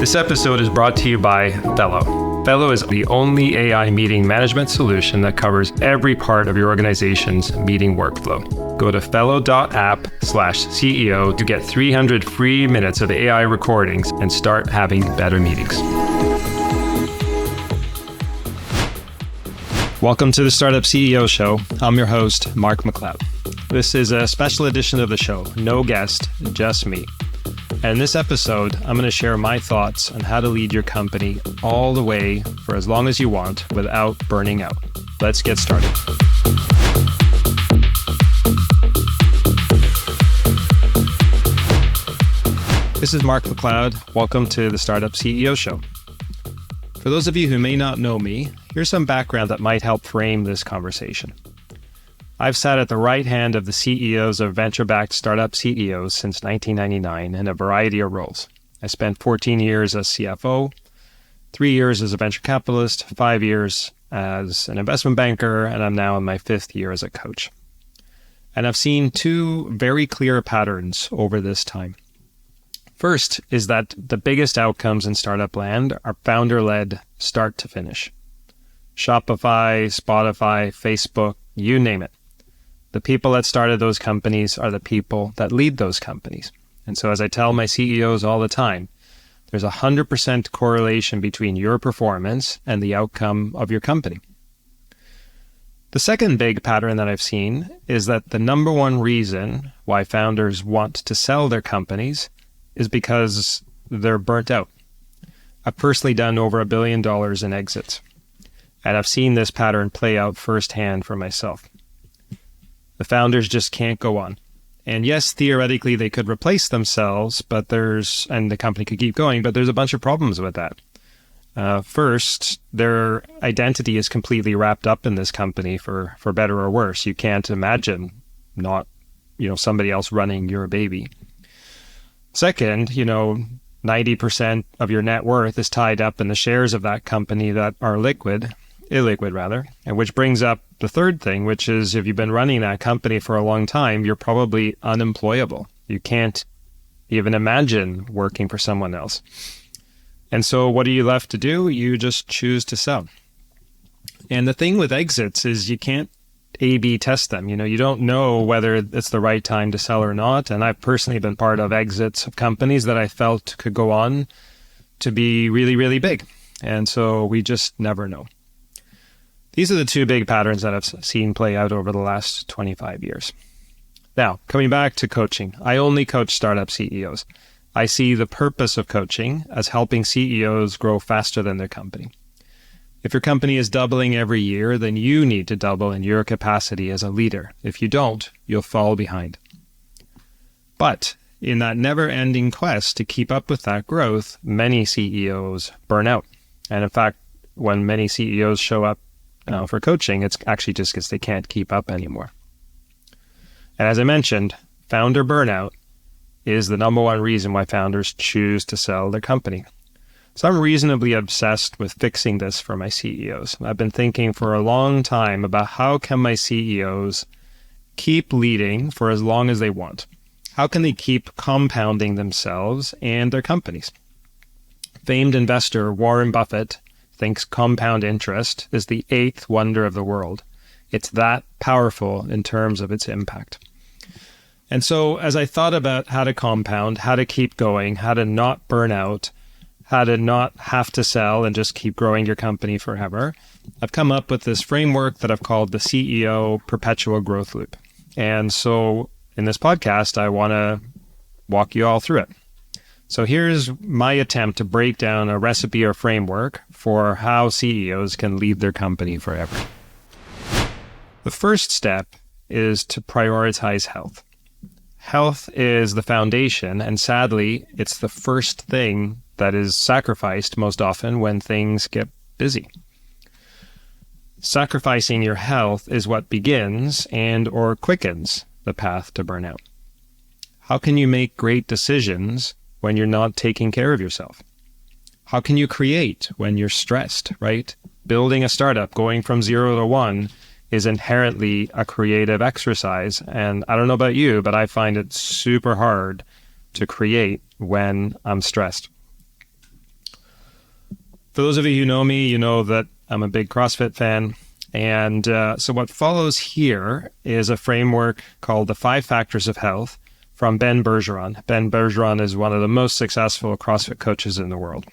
This episode is brought to you by Fellow. Fellow is the only AI meeting management solution that covers every part of your organization's meeting workflow. Go to fellow.app/CEO to get 300 free minutes of AI recordings and start having better meetings. Welcome to the Startup CEO Show. I'm your host, Mark MacLeod. This is a special edition of the show. No guest, just me. And in this episode, I'm going to share my thoughts on how to lead your company all the way for as long as you want without burning out. Let's get started. This is Mark MacLeod. Welcome to the Startup CEO Show. For those of you who may not know me, here's some background that might help frame this conversation. I've sat at the right hand of the CEOs of venture-backed startup CEOs since 1999 in a variety of roles. I spent 14 years as CFO, 3 years as a venture capitalist, 5 years as an investment banker, and I'm now in my 5th year as a coach. And I've seen two very clear patterns over this time. First is that the biggest outcomes in startup land are founder-led start to finish. Shopify, Spotify, Facebook, you name it. The people that started those companies are the people that lead those companies. And so as I tell my CEOs all the time, there's 100% correlation between your performance and the outcome of your company. The second big pattern that I've seen is that the number one reason why founders want to sell their companies is because they're burnt out. I've personally done over $1 billion in exits, and I've seen this pattern play out firsthand for myself. The founders just can't go on. And yes, theoretically, they could replace themselves, and the company could keep going, but there's a bunch of problems with that. First, their identity is completely wrapped up in this company for better or worse. You can't imagine not, somebody else running your baby. Second, 90% of your net worth is tied up in the shares of that company that are illiquid, and which brings up the third thing, which is if you've been running that company for a long time, you're probably unemployable. You can't even imagine working for someone else. And so what are you left to do? You just choose to sell. And the thing with exits is you can't A/B test them. You don't know whether it's the right time to sell or not. And I've personally been part of exits of companies that I felt could go on to be really, really big. And so we just never know. These are the two big patterns that I've seen play out over the last 25 years. Now, coming back to coaching, I only coach startup CEOs. I see the purpose of coaching as helping CEOs grow faster than their company. If your company is doubling every year, then you need to double in your capacity as a leader. If you don't, you'll fall behind. But in that never-ending quest to keep up with that growth, many CEOs burn out. And in fact, when many CEOs show up for coaching, it's actually just because they can't keep up anymore. And as I mentioned, founder burnout is the number one reason why founders choose to sell their company. So I'm reasonably obsessed with fixing this for my CEOs. I've been thinking for a long time about how can my CEOs keep leading for as long as they want? How can they keep compounding themselves and their companies? Famed investor Warren Buffett thinks compound interest is the 8th wonder of the world. It's that powerful in terms of its impact. And so as I thought about how to compound, how to keep going, how to not burn out, how to not have to sell and just keep growing your company forever, I've come up with this framework that I've called the CEO Perpetual Growth Loop. And so in this podcast, I want to walk you all through it. So here's my attempt to break down a recipe or framework for how CEOs can lead their company forever. The first step is to prioritize health. Health is the foundation, and sadly, it's the first thing that is sacrificed most often when things get busy. Sacrificing your health is what begins and/or quickens the path to burnout. How can you make great decisions when you're not taking care of yourself? How can you create when you're stressed, right? Building a startup, going from 0 to 1 is inherently a creative exercise. And I don't know about you, but I find it super hard to create when I'm stressed. For those of you who know me, you know that I'm a big CrossFit fan. And so what follows here is a framework called the 5 Factors of Health from Ben Bergeron. Ben Bergeron is one of the most successful CrossFit coaches in the world.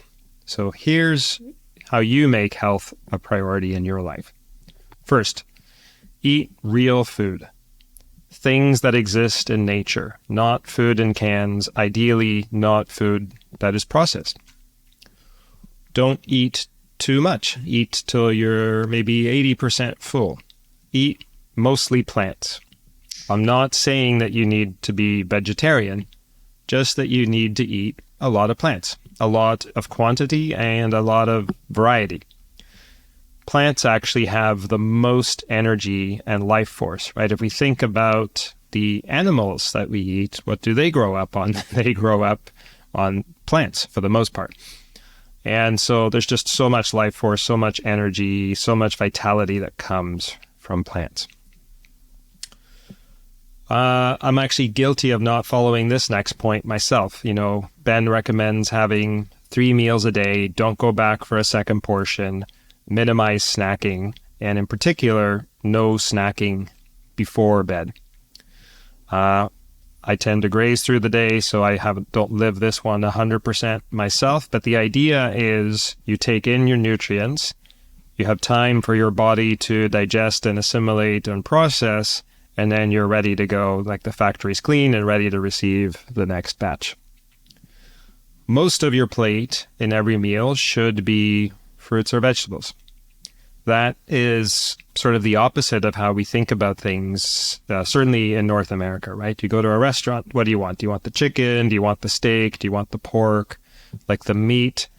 So here's how you make health a priority in your life. First, eat real food. Things that exist in nature, not food in cans, ideally not food that is processed. Don't eat too much. Eat till you're maybe 80% full. Eat mostly plants. I'm not saying that you need to be vegetarian, just that you need to eat a lot of plants, a lot of quantity and a lot of variety. Plants actually have the most energy and life force, right? If we think about the animals that we eat, what do they grow up on? They grow up on plants for the most part. And so there's just so much life force, so much energy, so much vitality that comes from plants. I'm actually guilty of not following this next point myself. You know, Ben recommends having 3 meals a day, don't go back for a second portion, minimize snacking, and in particular, no snacking before bed. I tend to graze through the day, so I don't live this one 100% myself. But the idea is you take in your nutrients, you have time for your body to digest and assimilate and process, and then you're ready to go, like the factory's clean and ready to receive the next batch. Most of your plate in every meal should be fruits or vegetables. That is sort of the opposite of how we think about things, certainly in North America, right? You go to a restaurant, what do you want? Do you want the chicken? Do you want the steak? Do you want the pork? Like the meat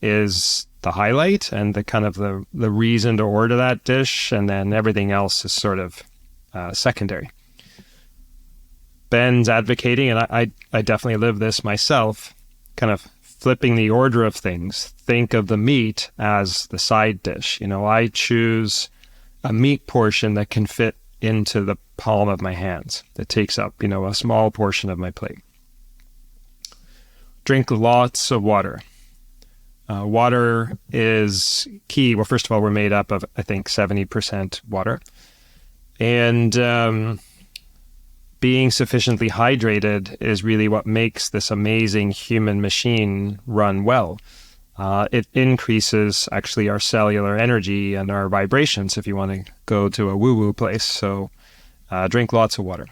is the highlight and the kind of the reason to order that dish, and then everything else is sort of secondary. Ben's advocating, and I definitely live this myself, kind of flipping the order of things. Think of the meat as the side dish. You know, I choose a meat portion that can fit into the palm of my hands. That takes up, you know, a small portion of my plate. Drink lots of water. Water is key. Well, first of all, we're made up of, I think, 70% water. And being sufficiently hydrated is really what makes this amazing human machine run well. It increases actually our cellular energy and our vibrations if you want to go to a woo-woo place. So drink lots of water.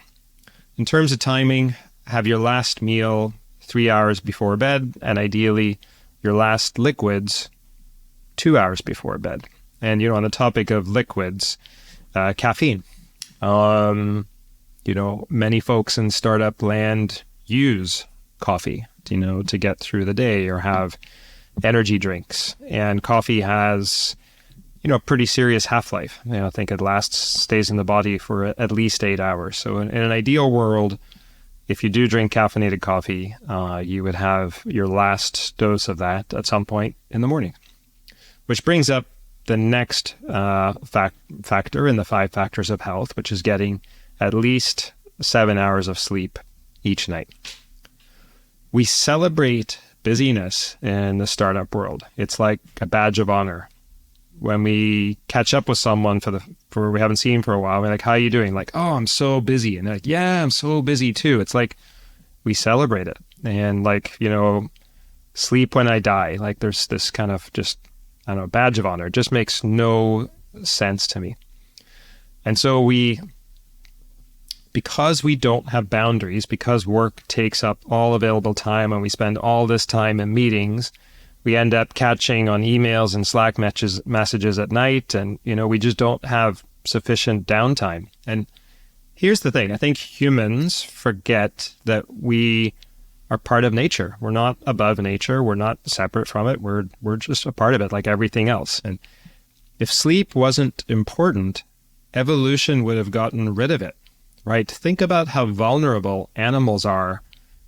In terms of timing, have your last meal 3 hours before bed, and ideally your last liquids 2 hours before bed. And, you know, on the topic of liquids, caffeine. You know, many folks in startup land use coffee, you know, to get through the day, or have energy drinks. And coffee has, you know, a pretty serious half-life. You know, I think it stays in the body for at least 8 hours. So in an ideal world, if you do drink caffeinated coffee, you would have your last dose of that at some point in the morning. Which brings up the next factor in the 5 factors of health, which is getting at least 7 hours of sleep each night. We celebrate busyness in the startup world. It's like a badge of honor. When we catch up with someone for we haven't seen for a while, we're like, how are you doing? Like, oh, I'm so busy. And they're like, yeah, I'm so busy too. It's like we celebrate it. And like, you know, sleep when I die. Like there's this kind of just, I don't know, badge of honor. It just makes no sense to me. And so because we don't have boundaries, because work takes up all available time and we spend all this time in meetings, we end up catching on emails and Slack messages at night, and, you know, we just don't have sufficient downtime. And here's the thing. I think humans forget that we are part of nature. We're not above nature. We're not separate from it. We're just a part of it like everything else. And if sleep wasn't important, evolution would have gotten rid of it, right? Think about how vulnerable animals are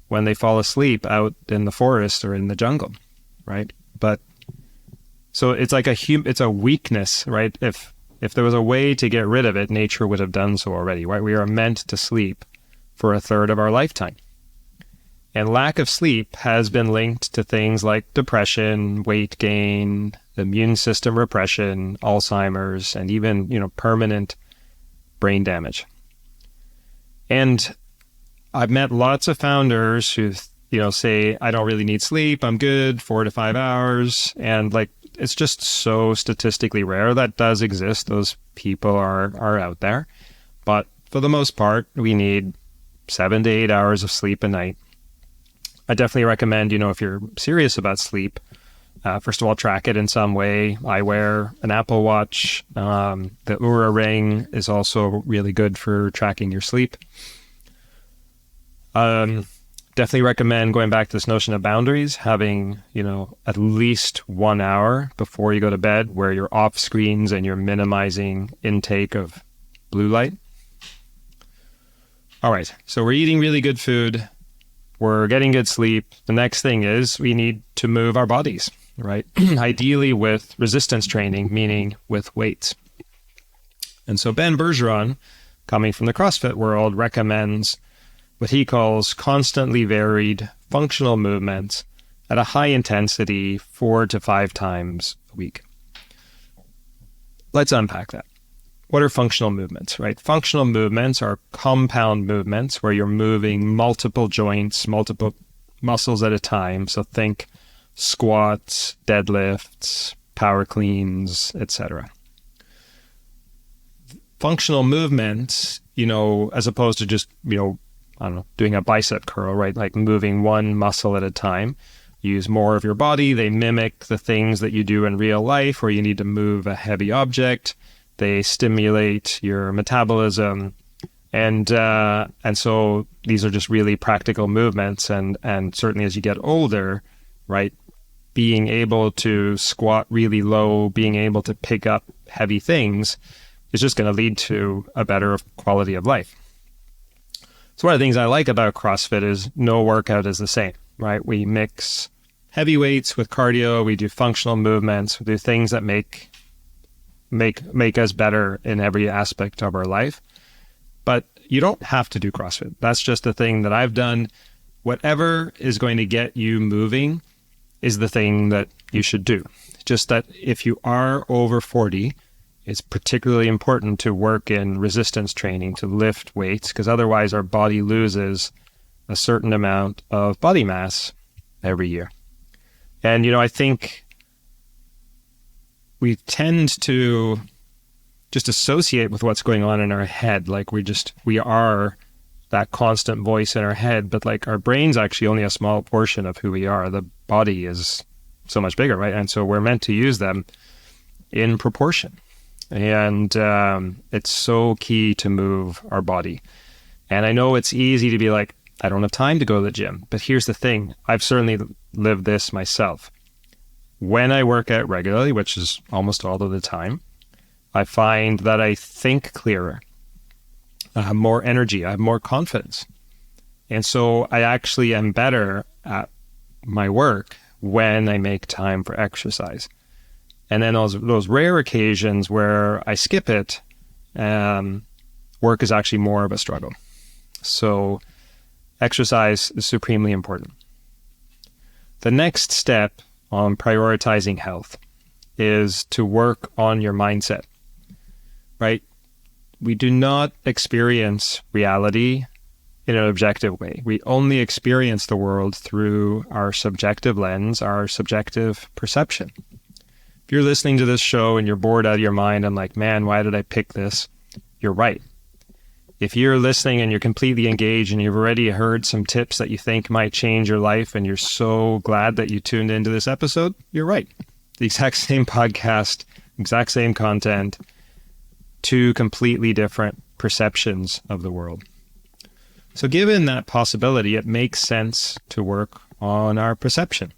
when they fall asleep out in the forest or in the jungle, right? But so it's like it's a weakness, right? If there was a way to get rid of it, nature would have done so already, right? We are meant to sleep for a third of our lifetime. And lack of sleep has been linked to things like depression, weight gain, immune system repression, Alzheimer's, and even, permanent brain damage. And I've met lots of founders who, say, I don't really need sleep. I'm good, 4 to 5 hours. And it's just so statistically rare. That does exist. Those people are out there. But for the most part, we need 7 to 8 hours of sleep a night. I definitely recommend, if you're serious about sleep, first of all, track it in some way. I wear an Apple Watch. The Oura Ring is also really good for tracking your sleep. Definitely recommend going back to this notion of boundaries, having, at least 1 hour before you go to bed where you're off screens and you're minimizing intake of blue light. All right, so we're eating really good food. We're getting good sleep. The next thing is we need to move our bodies, right? Ideally with resistance training, meaning with weights. And so Ben Bergeron, coming from the CrossFit world, recommends what he calls constantly varied functional movements at a high intensity 4 to 5 times a week. Let's unpack that. What are functional movements, right? Functional movements are compound movements where you're moving multiple joints, multiple muscles at a time. So think squats, deadlifts, power cleans, etc. Functional movements, as opposed to just, doing a bicep curl, right? Like moving one muscle at a time. Use more of your body. They mimic the things that you do in real life where you need to move a heavy object. They stimulate your metabolism. And so these are just really practical movements. And certainly as you get older, right, being able to squat really low, being able to pick up heavy things is just going to lead to a better quality of life. So one of the things I like about CrossFit is no workout is the same, right? We mix heavy weights with cardio. We do functional movements. We do things that make us better in every aspect of our life. But you don't have to do CrossFit. That's just a thing that I've done. Whatever is going to get you moving is the thing that you should do. Just that if you are over 40, it's particularly important to work in resistance training, to lift weights, because otherwise our body loses a certain amount of body mass every year. And, I think we tend to just associate with what's going on in our head. Like we are that constant voice in our head, but our brain's actually only a small portion of who we are. The body is so much bigger, right? And so we're meant to use them in proportion. And it's so key to move our body. And I know it's easy to be like, I don't have time to go to the gym. But here's the thing. I've certainly lived this myself. When I work out regularly, which is almost all of the time, I find that I think clearer. I have more energy. I have more confidence. And so I actually am better at my work when I make time for exercise. And then those rare occasions where I skip it, work is actually more of a struggle. So exercise is supremely important. The next step on prioritizing health is to work on your mindset, right? We do not experience reality in an objective way. We only experience the world through our subjective lens, our subjective perception. If you're listening to this show and you're bored out of your mind and like, man, why did I pick this? You're right. If you're listening and you're completely engaged and you've already heard some tips that you think might change your life and you're so glad that you tuned into this episode, you're right. The exact same podcast, exact same content, two completely different perceptions of the world. So given that possibility, it makes sense to work on our perception.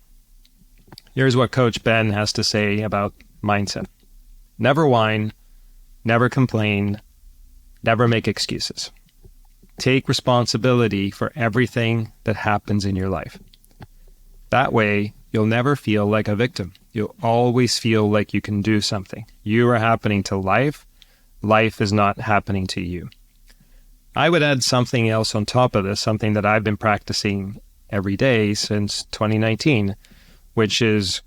Here's what Coach Ben has to say about mindset. Never whine, never complain, never make excuses. Take responsibility for everything that happens in your life. That way, you'll never feel like a victim. You'll always feel like you can do something. You are happening to life. Life is not happening to you. I would add something else on top of this, something that I've been practicing every day since 2019, which is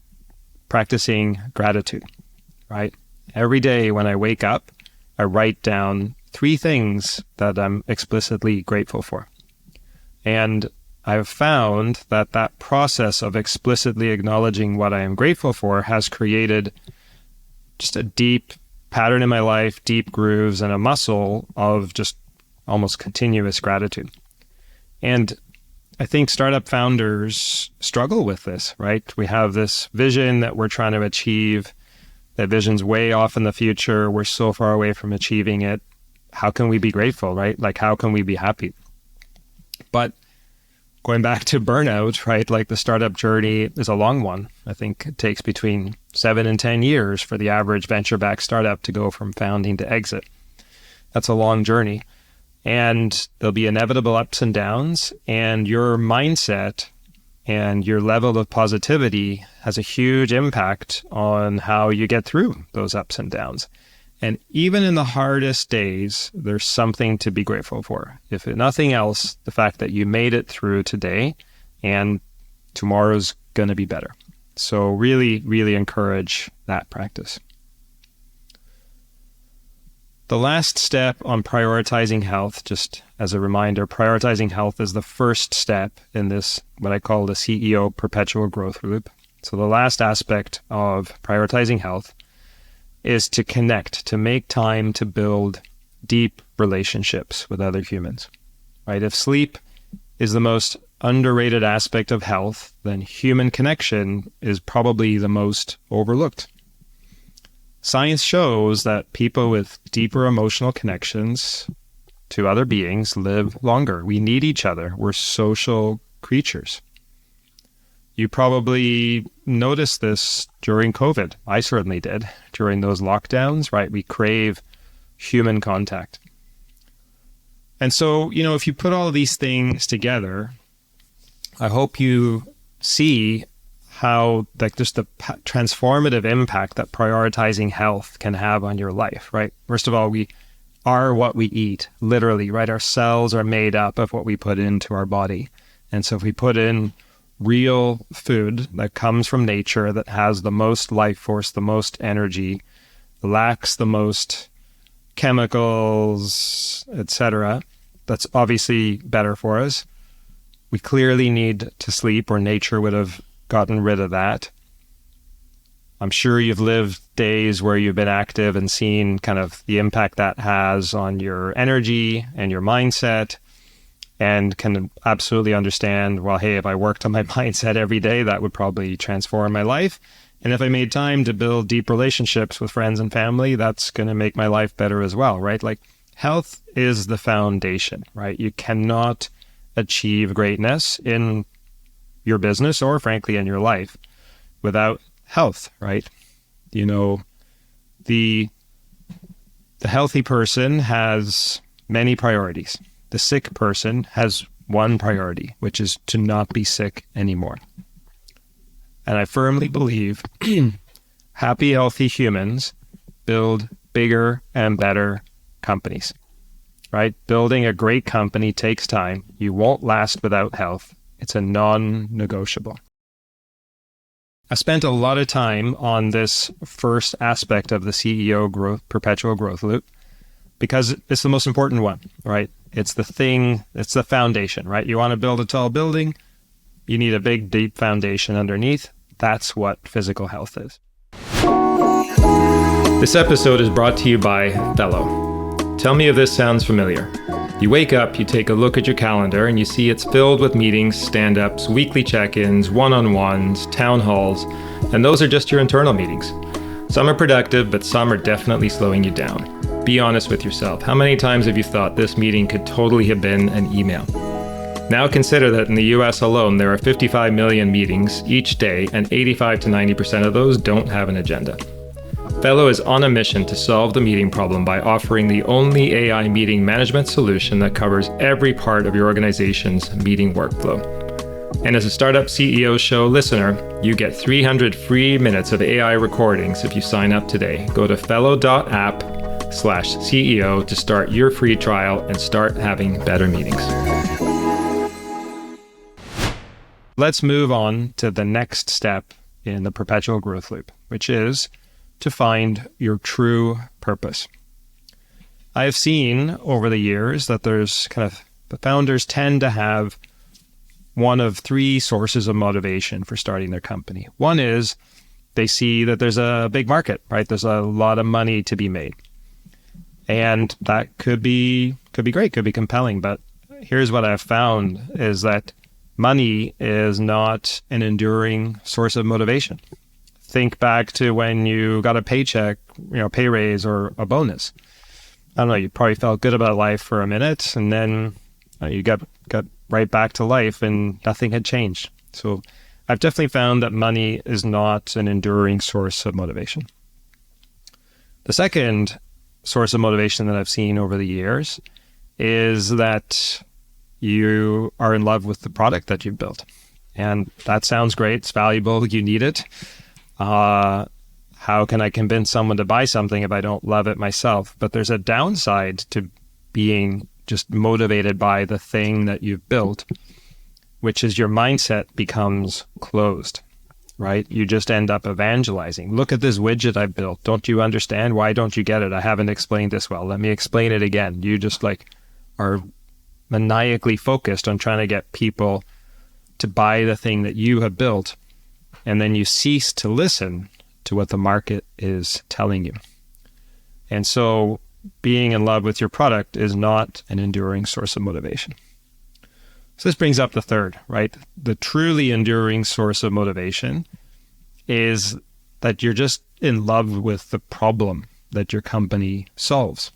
practicing gratitude, right? Every day when I wake up, I write down 3 things that I'm explicitly grateful for. And I've found that that process of explicitly acknowledging what I am grateful for has created just a deep pattern in my life, deep grooves, and a muscle of just almost continuous gratitude. And I think startup founders struggle with this, right? We have this vision that we're trying to achieve. That vision's way off in the future. We're so far away from achieving it. How can we be grateful, right? Like, how can we be happy? But going back to burnout, right? Like, the startup journey is a long one. I think it takes between 7 and 10 years for the average venture-backed startup to go from founding to exit. That's a long journey. And there'll be inevitable ups and downs, and your mindset and your level of positivity has a huge impact on how you get through those ups and downs. And even in the hardest days, there's something to be grateful for. If nothing else, the fact that you made it through today and tomorrow's going to be better. So really, really encourage that practice. The last step on prioritizing health, just as a reminder, prioritizing health is the first step in this, what I call the CEO perpetual growth loop. So the last aspect of prioritizing health is to connect, to make time to build deep relationships with other humans, right? If sleep is the most underrated aspect of health, then human connection is probably the most overlooked. Science shows that people with deeper emotional connections to other beings live longer. We need each other. We're social creatures. You probably noticed this during COVID. I certainly did. During those lockdowns, right? We crave human contact. And so, if you put all of these things together, I hope you see how just the transformative impact that prioritizing health can have on your life, right? First of all, we are what we eat, literally, right? Our cells are made up of what we put into our body. And so if we put in real food that comes from nature, that has the most life force, the most energy, lacks the most chemicals, etc., that's obviously better for us. We clearly need to sleep, or nature would have gotten rid of that. I'm sure you've lived days where you've been active and seen kind of the impact that has on your energy and your mindset, and can absolutely understand, well, hey, if I worked on my mindset every day, that would probably transform my life. And if I made time to build deep relationships with friends and family, that's going to make my life better as well, right? Like, health is the foundation, right? You cannot achieve greatness in your business, or frankly in your life, without health, right? The healthy person has many priorities. The sick person has one priority, which is to not be sick anymore. And I firmly believe happy, healthy humans build bigger and better companies, right? Building a great company takes time. You won't last without health. It's a non-negotiable. I spent a lot of time on this first aspect of the CEO growth, perpetual growth loop, because it's the most important one, right? It's the thing, it's the foundation, right? You want to build a tall building, you need a big, deep foundation underneath. That's what physical health is. This episode is brought to you by Fellow. Tell me if this sounds familiar. You wake up, you take a look at your calendar, and you see it's filled with meetings, stand-ups, weekly check-ins, one-on-ones, town halls, and those are just your internal meetings. Some are productive, but some are definitely slowing you down. Be honest with yourself. How many times have you thought this meeting could totally have been an email? Now consider that in the US alone, there are 55 million meetings each day, and 85 to 90% of those don't have an agenda. Fellow is on a mission to solve the meeting problem by offering the only AI meeting management solution that covers every part of your organization's meeting workflow. And as a Startup CEO Show listener, you get 300 free minutes of AI recordings if you sign up today. Go to fellow.app/CEO to start your free trial and start having better meetings. let's move on to the next step in the perpetual growth loop, which is to find your true purpose. I have seen over the years that there's the founders tend to have one of three sources of motivation for starting their company. One is they see that there's a big market, right? There's a lot of money to be made. And that could be great, could be compelling. But here's what I've found is that money is not an enduring source of motivation. Think back to when you got a paycheck, pay raise or a bonus. I don't know, you probably felt good about life for a minute, and then you got right back to life and nothing had changed. So I've definitely found that money is not an enduring source of motivation. The second source of motivation that I've seen over the years is that you are in love with the product that you've built. And that sounds great. It's valuable. You need it. How can I convince someone to buy something if I don't love it myself? But there's a downside to being just motivated by the thing that you've built, which is your mindset becomes closed, right? You just end up evangelizing. Look at this widget I've built. Don't you understand? Why don't you get it? I haven't explained this well. Let me explain it again. You just are maniacally focused on trying to get people to buy the thing that you have built. And then you cease to listen to what the market is telling you. And so being in love with your product is not an enduring source of motivation. So this brings up the third, right? The truly enduring source of motivation is that you're just in love with the problem that your company solves.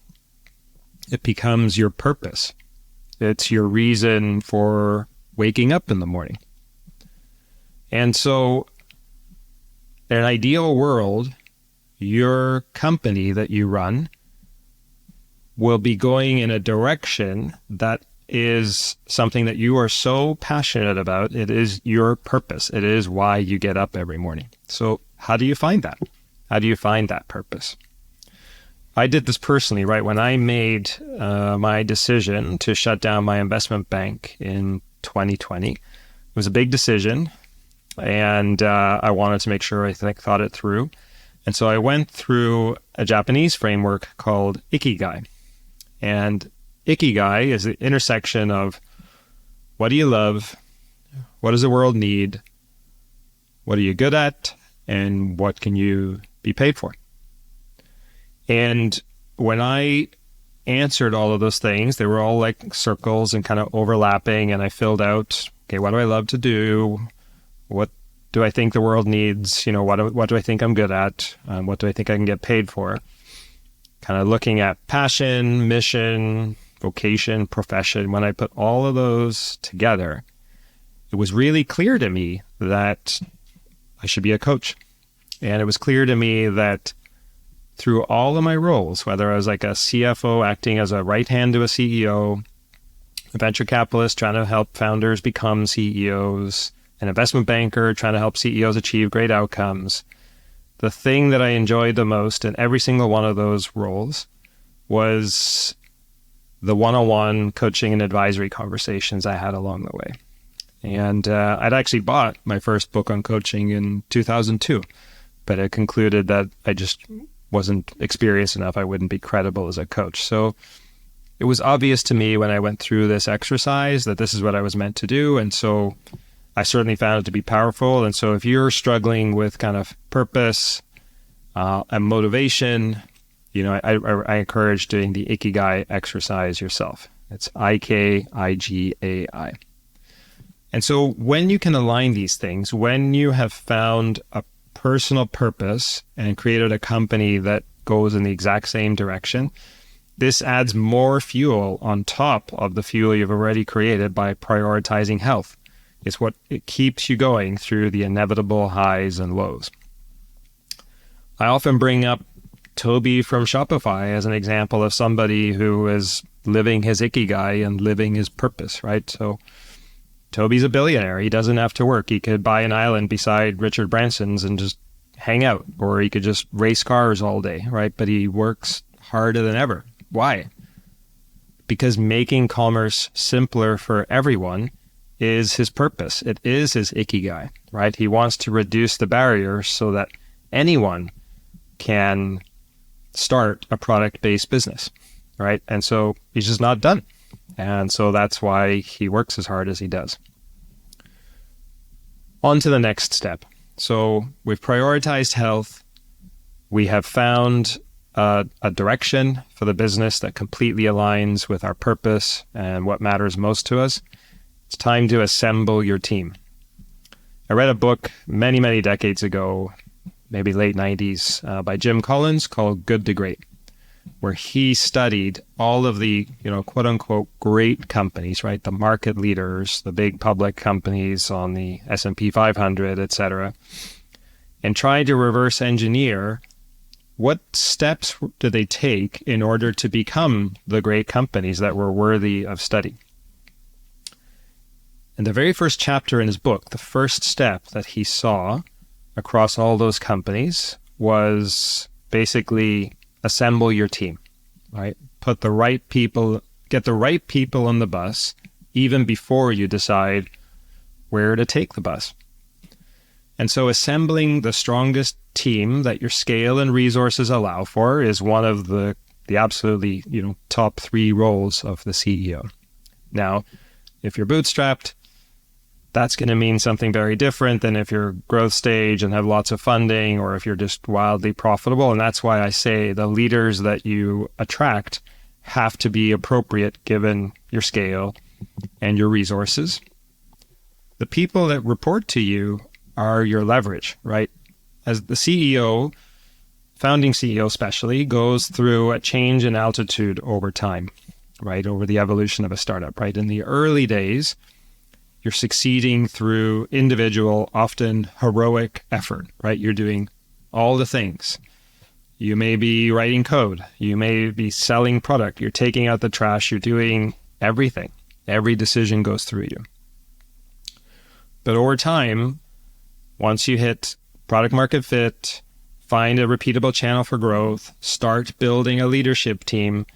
It becomes your purpose. It's your reason for waking up in the morning. And so in an ideal world, your company that you run will be going in a direction that is something that you are so passionate about. It is your purpose. It is why you get up every morning. So how do you find that? How do you find that purpose? I did this personally, right? When I made my decision to shut down my investment bank in 2020, it was a big decision. And I wanted to make sure I thought it through. And so I went through a Japanese framework called Ikigai. And Ikigai is the intersection of what do you love, what does the world need, what are you good at, and what can you be paid for? And when I answered all of those things, they were all like circles and kind of overlapping, and I filled out, okay, what do I love to do? What do I think the world needs? What do I think I'm good at? What do I think I can get paid for? Kind of looking at passion, mission, vocation, profession. When I put all of those together, it was really clear to me that I should be a coach. And it was clear to me that through all of my roles, whether I was like a CFO acting as a right hand to a CEO, a venture capitalist trying to help founders become CEOs, an investment banker trying to help CEOs achieve great outcomes, the thing that I enjoyed the most in every single one of those roles was the one-on-one coaching and advisory conversations I had along the way. And I'd actually bought my first book on coaching in 2002, but it concluded that I just wasn't experienced enough. I wouldn't be credible as a coach. So it was obvious to me when I went through this exercise that this is what I was meant to do. And so I certainly found it to be powerful. And so if you're struggling with kind of purpose and motivation, I encourage doing the Ikigai exercise yourself. It's Ikigai. And so when you can align these things, when you have found a personal purpose and created a company that goes in the exact same direction, this adds more fuel on top of the fuel you've already created by prioritizing health. It keeps you going through the inevitable highs and lows. I often bring up Toby from Shopify as an example of somebody who is living his Ikigai and living his purpose, right? So Toby's a billionaire. He doesn't have to work. He could buy an island beside Richard Branson's and just hang out, or he could just race cars all day, right? But he works harder than ever. Why? Because making commerce simpler for everyone is his purpose. It is his Ikigai, right? He wants to reduce the barriers so that anyone can start a product-based business, right? And so he's just not done. And so that's why he works as hard as he does. On to the next step. So we've prioritized health. We have found a direction for the business that completely aligns with our purpose and what matters most to us. It's time to assemble your team. I read a book many, many decades ago, maybe late 90s, by Jim Collins called Good to Great, where he studied all of the, quote unquote, great companies, right? The market leaders, the big public companies on the S&P 500, et cetera, and tried to reverse engineer what steps did they take in order to become the great companies that were worthy of study. And the very first chapter in his book, the first step that he saw across all those companies was basically assemble your team, right? Put the right people, get the right people on the bus even before you decide where to take the bus. And so assembling the strongest team that your scale and resources allow for is one of the absolutely, top 3 roles of the CEO. Now, if you're bootstrapped, that's going to mean something very different than if you're growth stage and have lots of funding, or if you're just wildly profitable. And that's why I say the leaders that you attract have to be appropriate given your scale and your resources. The people that report to you are your leverage, right? As the CEO, founding CEO especially, goes through a change in altitude over time, right? Over the evolution of a startup, right? In the early days, you're succeeding through individual, often heroic effort, right? You're doing all the things. You may be writing code. You may be selling product. You're taking out the trash. You're doing everything. Every decision goes through you. But over time, once you hit product market fit, find a repeatable channel for growth, start building a leadership team,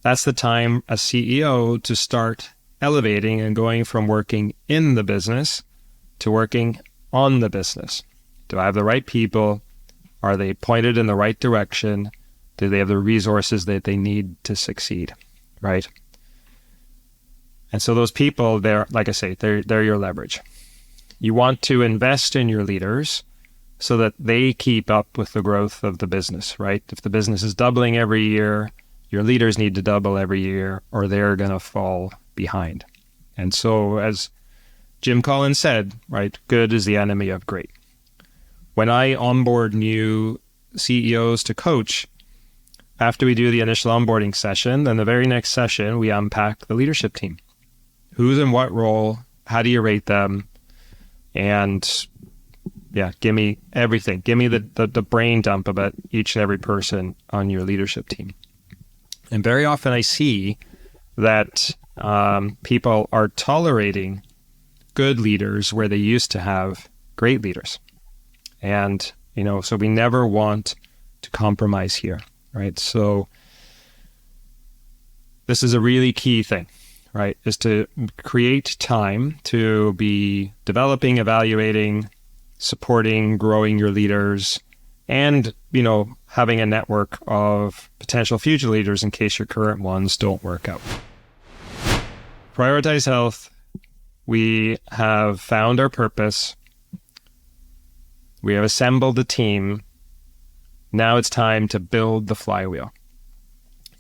that's the time as CEO to start elevating and going from working in the business to working on the business. Do I have the right people? Are they pointed in the right direction? Do they have the resources that they need to succeed, right? And so those people, they're, like I say, they're your leverage. You want to invest in your leaders so that they keep up with the growth of the business, right? If the business is doubling every year, your leaders need to double every year or they're going to fall behind. And so as Jim Collins said, right, good is the enemy of great. When I onboard new CEOs to coach, after we do the initial onboarding session, then the very next session, we unpack the leadership team. Who's in what role? How do you rate them? And yeah, give me everything. Give me the brain dump about each and every person on your leadership team. And very often I see that people are tolerating good leaders where they used to have great leaders. And, so we never want to compromise here, right? So this is a really key thing, right? Is to create time to be developing, evaluating, supporting, growing your leaders, and, having a network of potential future leaders in case your current ones don't work out. Prioritize health. We have found our purpose. We have assembled the team. Now it's time to build the flywheel.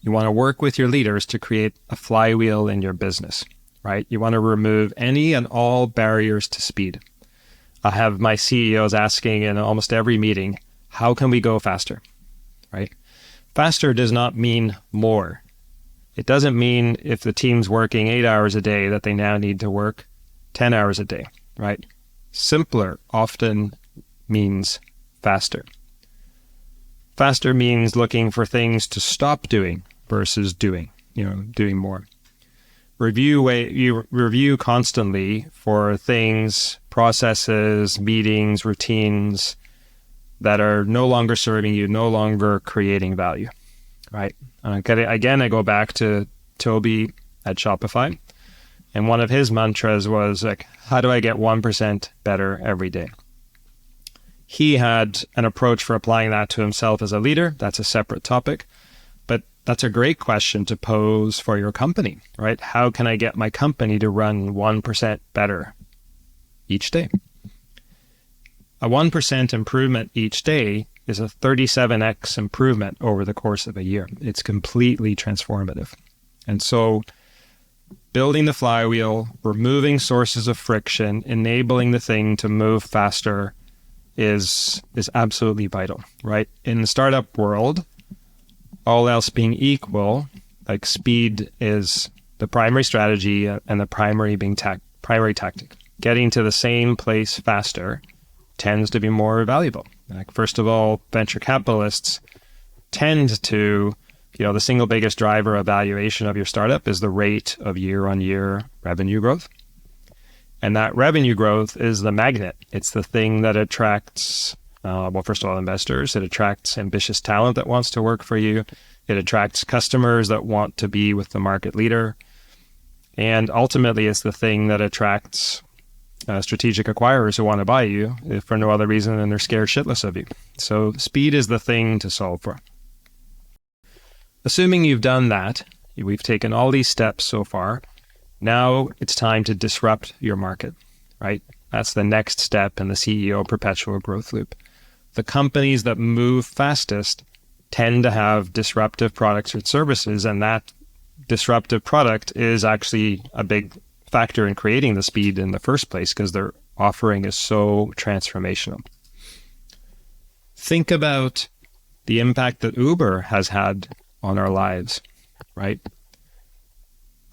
You want to work with your leaders to create a flywheel in your business, right? You want to remove any and all barriers to speed. I have my CEOs asking in almost every meeting, how can we go faster, right? Faster does not mean more. It doesn't mean if the team's working 8 hours a day that they now need to work 10 hours a day, right? Simpler often means faster. Faster means looking for things to stop doing versus doing more. You review constantly for things, processes, meetings, routines that are no longer serving you, no longer creating value, right? Again, I go back to Toby at Shopify And one of his mantras was like, how do I get 1% better every day? He had an approach for applying that to himself as a leader. That's a separate topic. But that's a great question to pose for your company, right? How can I get my company to run 1% better each day? A 1% improvement each day is a 37x improvement over the course of a year. It's completely transformative. And so building the flywheel, removing sources of friction, enabling the thing to move faster is absolutely vital, right? In the startup world, all else being equal, like speed is the primary strategy and the primary tactic. Getting to the same place faster tends to be more valuable. Like, first of all, venture capitalists tend to, the single biggest driver of valuation of your startup is the rate of year-on-year revenue growth. And that revenue growth is the magnet. It's the thing that attracts, first of all, investors. It attracts ambitious talent that wants to work for you. It attracts customers that want to be with the market leader. And ultimately, it's the thing that attracts strategic acquirers who want to buy you if for no other reason than they're scared shitless of you. So speed is the thing to solve for. Assuming you've done that, we've taken all these steps so far. Now it's time to disrupt your market, right? That's the next step in the CEO perpetual growth loop. The companies that move fastest tend to have disruptive products or services, and that disruptive product is actually a big factor in creating the speed in the first place because their offering is so transformational. Think about the impact that Uber has had on our lives, right?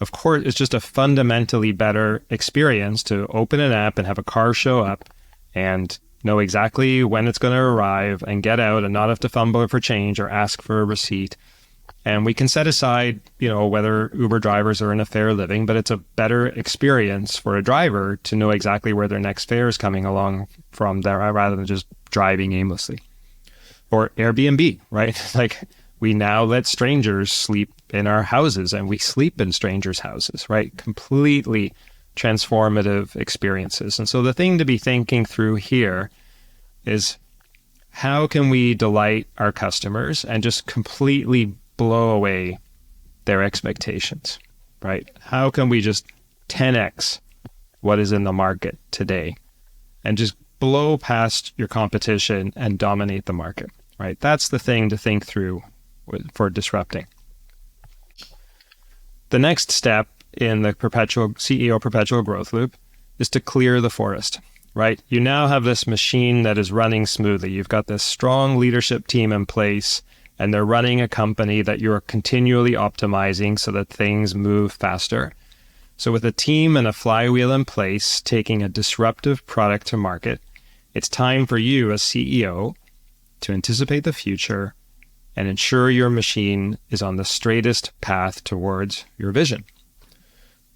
Of course, it's just a fundamentally better experience to open an app and have a car show up and know exactly when it's going to arrive and get out and not have to fumble for change or ask for a receipt. And we can set aside, whether Uber drivers are in a fair living, but it's a better experience for a driver to know exactly where their next fare is coming along from there rather than just driving aimlessly. Or Airbnb, right? Like, we now let strangers sleep in our houses and we sleep in strangers' houses, right? Completely transformative experiences. And so the thing to be thinking through here is, how can we delight our customers and just completely blow away their expectations, right? How can we just 10x what is in the market today and just blow past your competition and dominate the market, right? That's the thing to think through for disrupting. The next step in the CEO perpetual growth loop is to clear the forest, right? You now have this machine that is running smoothly. You've got this strong leadership team in place, and they're running a company that you're continually optimizing so that things move faster. So with a team and a flywheel in place, taking a disruptive product to market, it's time for you as CEO to anticipate the future and ensure your machine is on the straightest path towards your vision.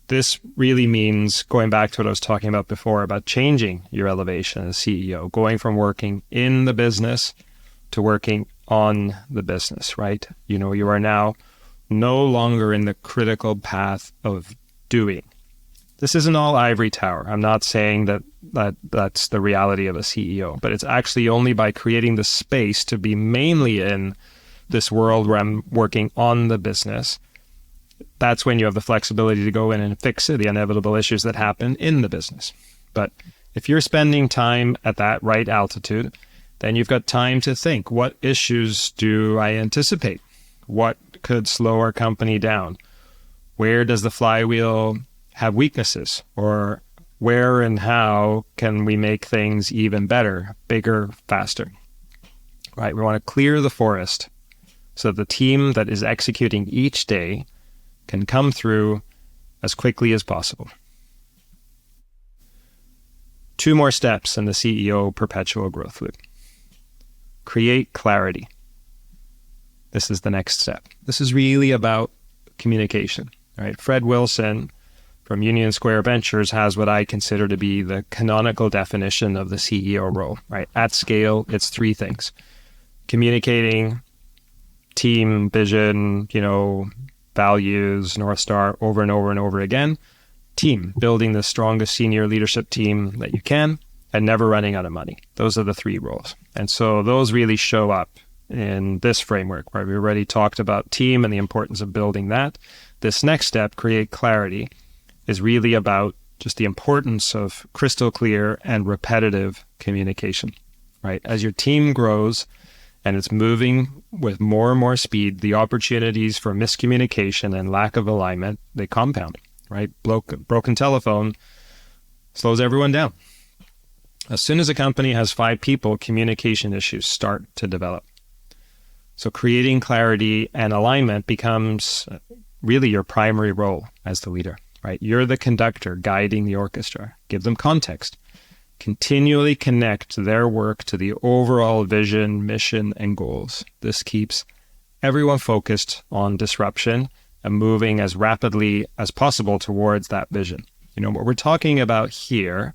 This really means going back to what I was talking about before about changing your elevation as CEO, going from working in the business to working on the business, right? You are now no longer in the critical path of doing. This isn't all ivory tower. I'm not saying that's the reality of a CEO, but it's actually only by creating the space to be mainly in this world where I'm working on the business. That's when you have the flexibility to go in and fix the inevitable issues that happen in the business. But if you're spending time at that right altitude, then you've got time to think, what issues do I anticipate? What could slow our company down? Where does the flywheel have weaknesses? Or where and how can we make things even better, bigger, faster? Right? We want to clear the forest so that the team that is executing each day can come through as quickly as possible. 2 more steps in the CEO perpetual growth loop. Create clarity. This is the next step. This is really about communication, right? Fred Wilson from Union Square Ventures has what I consider to be the canonical definition of the CEO role, right? At scale, it's 3 things. Communicating, team, vision, values, North Star over and over and over again, team, building the strongest senior leadership team that you can, and never running out of money. Those are the 3 roles. And so those really show up in this framework, where we already talked about team and the importance of building that. This next step, create clarity, is really about just the importance of crystal clear and repetitive communication, right? As your team grows and it's moving with more and more speed, the opportunities for miscommunication and lack of alignment, they compound, right? Broken telephone slows everyone down. As soon as a company has 5 people, communication issues start to develop. So creating clarity and alignment becomes really your primary role as the leader, right? You're the conductor guiding the orchestra. Give them context. Continually connect their work to the overall vision, mission, and goals. This keeps everyone focused on disruption and moving as rapidly as possible towards that vision. What we're talking about here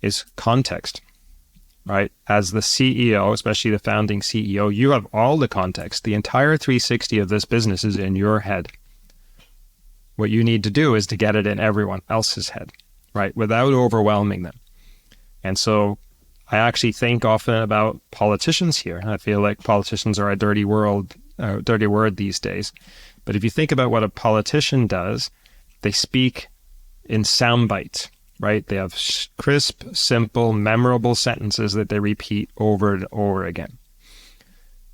is context, right? As the CEO, especially the founding CEO, you have all the context. The entire 360 of this business is in your head. What you need to do is to get it in everyone else's head, right? Without overwhelming them. And so I actually think often about politicians here. I feel like politicians are a dirty word these days. But if you think about what a politician does, they speak in sound bites, right? They have crisp, simple, memorable sentences that they repeat over and over again.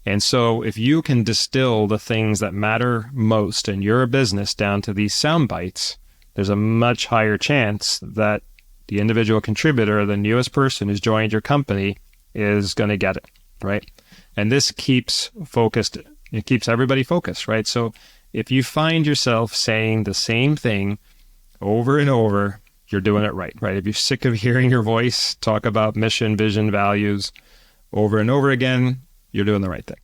And so if you can distill the things that matter most in your business down to these sound bites, there's a much higher chance that the individual contributor, the newest person who's joined your company, is going to get it, right? And this keeps everybody focused, right? So if you find yourself saying the same thing over and over, you're doing it right? If you're sick of hearing your voice talk about mission, vision, values over and over again, you're doing the right thing.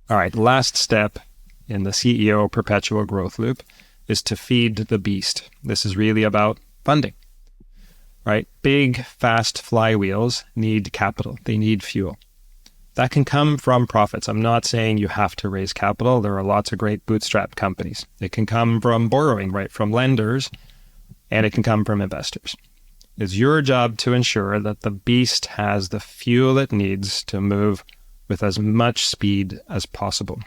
All right, the last step in the CEO perpetual growth loop is to feed the beast. This is really about funding, right? Big, fast flywheels need capital. They need fuel. That can come from profits. I'm not saying you have to raise capital. There are lots of great bootstrap companies. It can come from borrowing, right? From lenders, and it can come from investors. It's your job to ensure that the beast has the fuel it needs to move with as much speed as possible.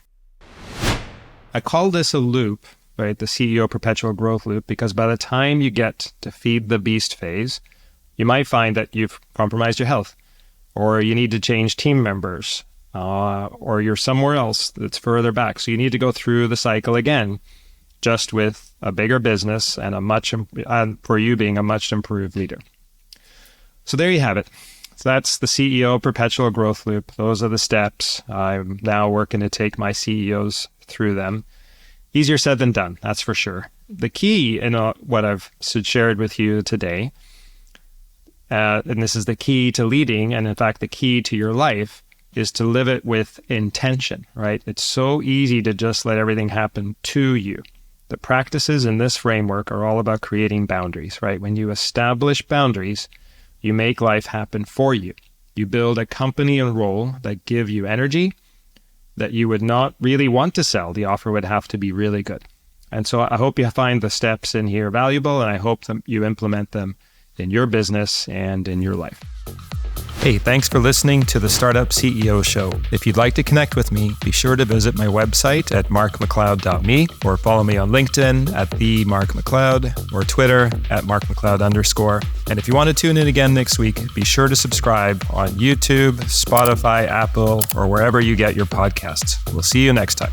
I call this a loop, right? The CEO perpetual growth loop, because by the time you get to feed the beast phase, you might find that you've compromised your health, or you need to change team members, or you're somewhere else that's further back. So you need to go through the cycle again, just with a bigger business and for you being a much improved leader. So there you have it. So that's the CEO perpetual growth loop. Those are the steps. I'm now working to take my CEOs through them. Easier said than done, that's for sure. The key in what I've shared with you today, and this is the key to leading, and in fact the key to your life, is to live it with intention, right? It's so easy to just let everything happen to you. The practices in this framework are all about creating boundaries, right? When you establish boundaries, you make life happen for you. You build a company and role that give you energy that you would not really want to sell. The offer would have to be really good. And so I hope you find the steps in here valuable, and I hope that you implement them in your business and in your life. Hey, thanks for listening to the Startup CEO Show. If you'd like to connect with me, be sure to visit my website at markmacleod.me, or follow me on LinkedIn at @TheMarkMacLeod, or Twitter at @MarkMacLeod_. And if you want to tune in again next week, be sure to subscribe on YouTube, Spotify, Apple, or wherever you get your podcasts. We'll see you next time.